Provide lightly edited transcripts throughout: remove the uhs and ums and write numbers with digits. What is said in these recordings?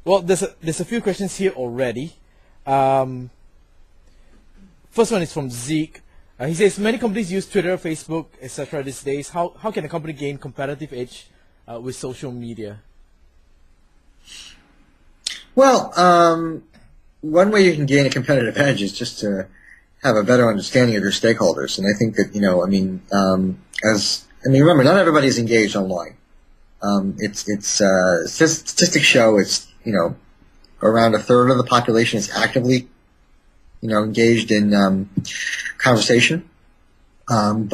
Well, there's a few questions here already. Um, First one is from Zeke. He says many companies use Twitter, Facebook, etc. these days. How can a company gain competitive edge with social media? Well, one way you can gain a competitive edge is just to have a better understanding of your stakeholders. And I think that, remember, not everybody's engaged online. Statistics show around a third of the population is actively, engaged in conversation. So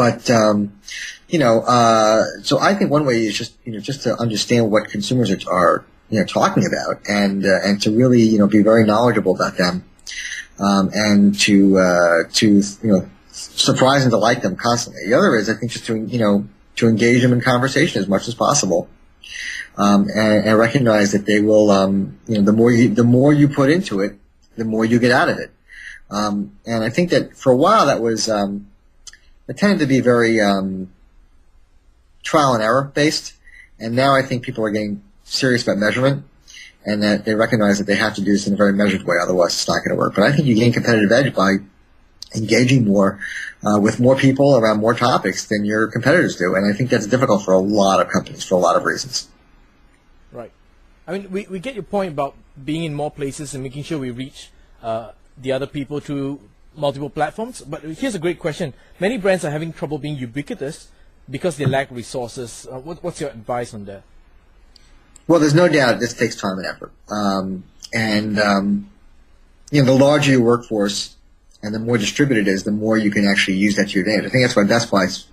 I think one way is just to understand what consumers are talking about, and to really, be very knowledgeable about them, and to surprise and delight them constantly. The other is, I think, just to engage them in conversation as much as possible, and recognize that they will, the more you put into it, the more you get out of it. And I think that for a while that was, it tended to be very trial and error based, and now I think people are getting serious about measurement, and that they recognize that they have to do this in a very measured way, otherwise it's not going to work. But I think you gain competitive edge by engaging more with more people around more topics than your competitors do, and I think that's difficult for a lot of companies for a lot of reasons. Right. I mean, we get your point about being in more places and making sure we reach the other people through multiple platforms, but here's a great question. Many brands are having trouble being ubiquitous because they lack resources. What's your advice on that? Well, there's no doubt this takes time and effort. The larger your workforce and the more distributed it is, the more you can actually use that to your advantage. I think that's why Best Buy's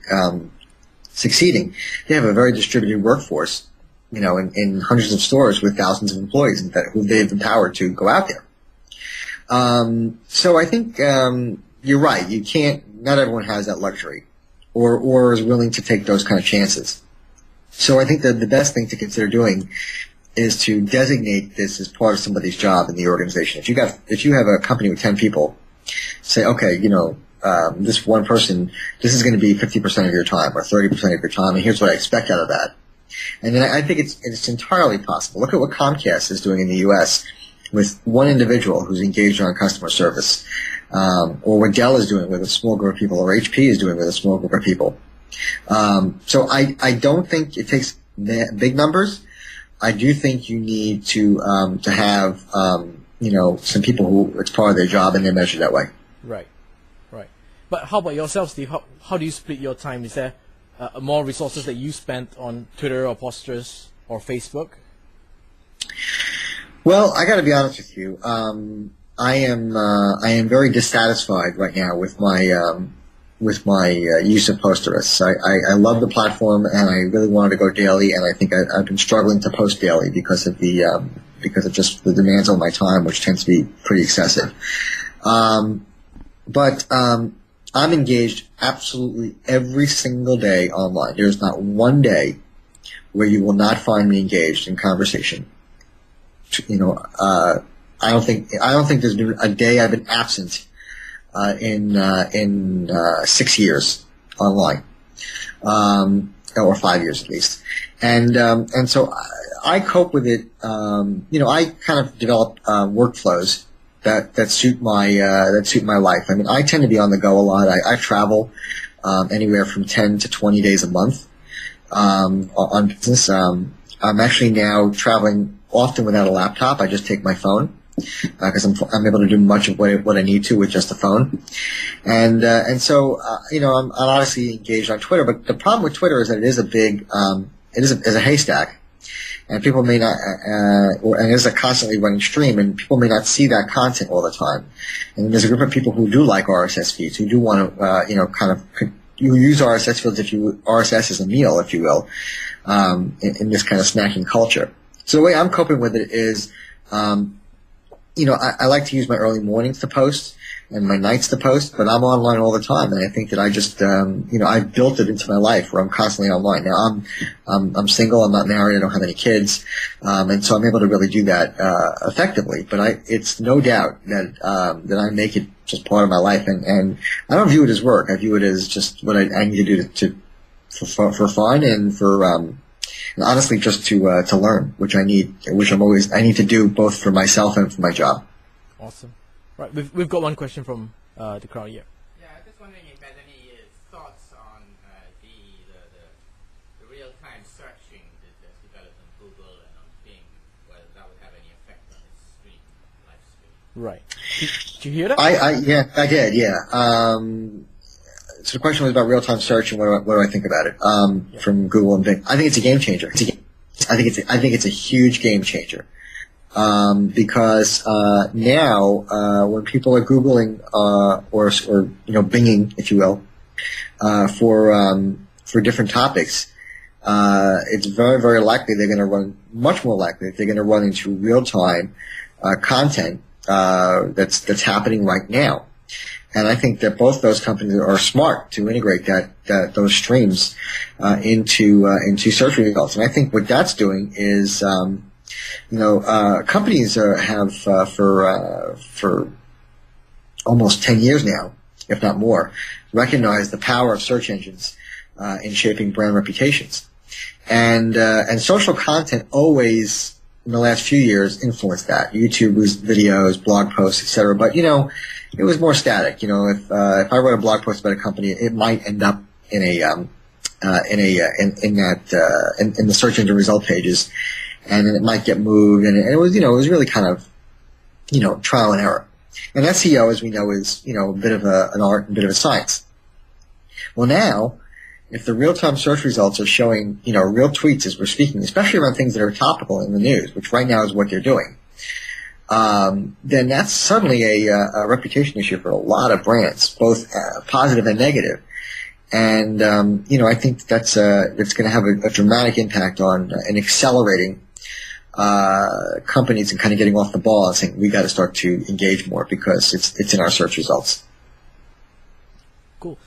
succeeding. They have a very distributed workforce, in hundreds of stores with thousands of employees who they've empowered to go out there. So I think you're right. Not everyone has that luxury or is willing to take those kind of chances. So I think that the best thing to consider doing is to designate this as part of somebody's job in the organization. If you have a company with 10 people, say, okay, this one person, this is going to be 50% of your time or 30% of your time, and here's what I expect out of that. And then I think it's entirely possible. Look at what Comcast is doing in the U.S. with one individual who's engaged on customer service, or what Dell is doing with a small group of people, or HP is doing with a small group of people. So I don't think it takes big numbers. I do think you need to have some people who it's part of their job and they're measured that way. Right. But how about yourself, Steve? How do you split your time? Is there more resources that you spent on Twitter or Posters or Facebook? Well, I got to be honest with you. I am very dissatisfied right now with my use of Posterous. I love the platform, and I really wanted to go daily, and I think I've been struggling to post daily because of just the demands on my time, which tends to be pretty excessive. But I'm engaged absolutely every single day online. There's not one day where you will not find me engaged in conversation. I don't think there's been a day I've been absent in 6 years online, or 5 years at least, and so I cope with it. I kind of develop workflows that suit my life. I mean, I tend to be on the go a lot. I travel anywhere from 10 to 20 days a month on business. I'm actually now traveling often without a laptop. I just take my phone because I'm able to do much of what I need to with just a phone, and so I'm obviously engaged on Twitter. But the problem with Twitter is that it is a big it is a haystack, and people may not and it is a constantly running stream, and people may not see that content all the time. And there's a group of people who do like RSS feeds, who do want to you use RSS feeds RSS as a meal, if you will, in this kind of snacking culture. So the way I'm coping with it is, I like to use my early mornings to post and my nights to post, but I'm online all the time, and I think that I just, I've built it into my life where I'm constantly online. Now I'm single, I'm not married, I don't have any kids, and so I'm able to really do that effectively. But it's no doubt that I make it just part of my life, and I don't view it as work. I view it as just what I need to do for fun and for and honestly, just to learn, which I need to do both for myself and for my job. Awesome. Right, we've got one question from the crowd here. Yeah, I'm just wondering if there's any thoughts on the real-time searching that's developed on Google and on Bing, whether that would have any effect on its live stream. Right. Did you hear that? I did. Yeah. So the question was about real-time search and what do I think about it from Google and Bing. I think it's a game changer. I think it's a huge game changer because now when people are Googling or Binging, if you will, for different topics, it's very, very likely they're going to run much more likely they're going to run into real-time content that's happening right now. And I think that both those companies are smart to integrate those streams into search results. And I think what that's doing is, companies have for almost 10 years now, if not more, recognized the power of search engines in shaping brand reputations. And social content always, in the last few years, influenced that. YouTube was videos, blog posts, etc. But it was more static. If I wrote a blog post about a company, it might end up in the search engine result pages, and then it might get moved, and it was really kind of trial and error. And SEO, as we know, is a bit of an art and a bit of a science. Well, now, if the real-time search results are showing real tweets as we're speaking, especially around things that are topical in the news, which right now is what they're doing, then that's suddenly a reputation issue for a lot of brands, both positive and negative. And I think that's it's going to have a dramatic impact on and accelerating companies and kind of getting off the ball and saying we got to start to engage more because it's in our search results. Cool.